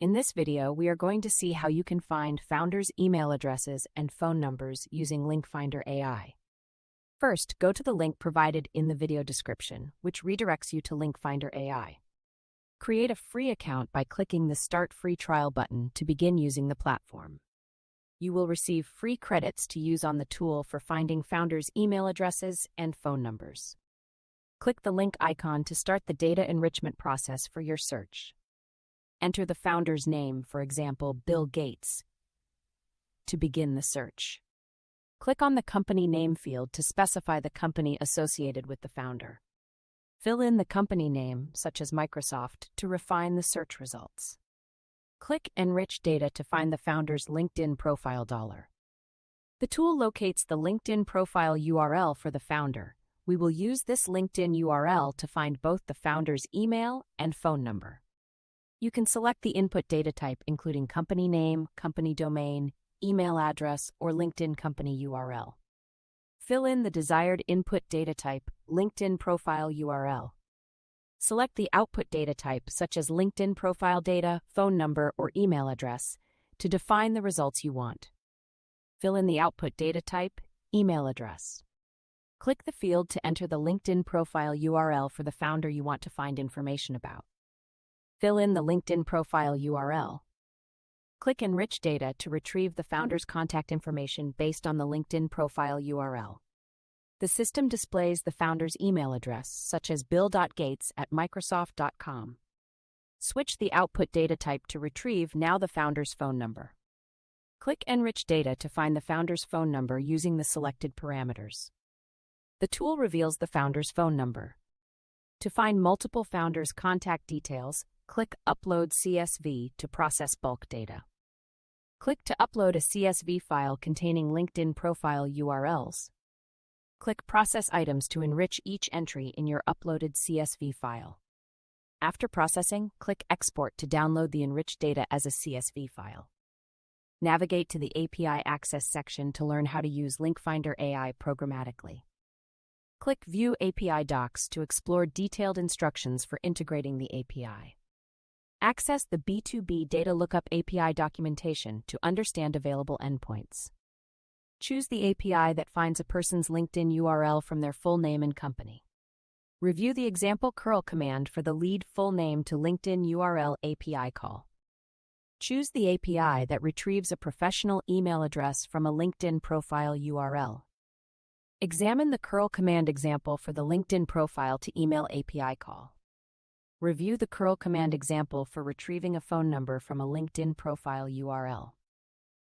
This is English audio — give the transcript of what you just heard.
In this video, we are going to see how you can find founders' email addresses and phone numbers using LinkFinder AI. First, go to the link provided in the video description, which redirects you to LinkFinder AI. Create a free account by clicking the Start Free Trial button to begin using the platform. You will receive free credits to use on the tool for finding founders' email addresses and phone numbers. Click the link icon to start the data enrichment process for your search. Enter the founder's name, for example, Bill Gates, to begin the search. Click on the company name field to specify the company associated with the founder. Fill in the company name, such as Microsoft, to refine the search results. Click Enrich Data to find the founder's LinkedIn profile dollar. The tool locates the LinkedIn profile URL for the founder. We will use this LinkedIn URL to find both the founder's email and phone number. You can select the input data type, including company name, company domain, email address, or LinkedIn company URL. Fill in the desired input data type, LinkedIn profile URL. Select the output data type, such as LinkedIn profile data, phone number, or email address, to define the results you want. Fill in the output data type, email address. Click the field to enter the LinkedIn profile URL for the founder you want to find information about. Fill in the LinkedIn profile URL. Click Enrich Data to retrieve the founder's contact information based on the LinkedIn profile URL. The system displays the founder's email address, such as bill.gates@microsoft.com. Switch the output data type to retrieve now the founder's phone number. Click Enrich Data to find the founder's phone number using the selected parameters. The tool reveals the founder's phone number. To find multiple founders' contact details, click Upload CSV to process bulk data. Click to upload a CSV file containing LinkedIn profile URLs. Click Process Items to enrich each entry in your uploaded CSV file. After processing, click Export to download the enriched data as a CSV file. Navigate to the API Access section to learn how to use LinkFinder AI programmatically. Click View API Docs to explore detailed instructions for integrating the API. Access the B2B Data Lookup API documentation to understand available endpoints. Choose the API that finds a person's LinkedIn URL from their full name and company. Review the example curl command for the lead full name to LinkedIn URL API call. Choose the API that retrieves a professional email address from a LinkedIn profile URL. Examine the curl command example for the LinkedIn profile to email API call. Review the curl command example for retrieving a phone number from a LinkedIn profile URL.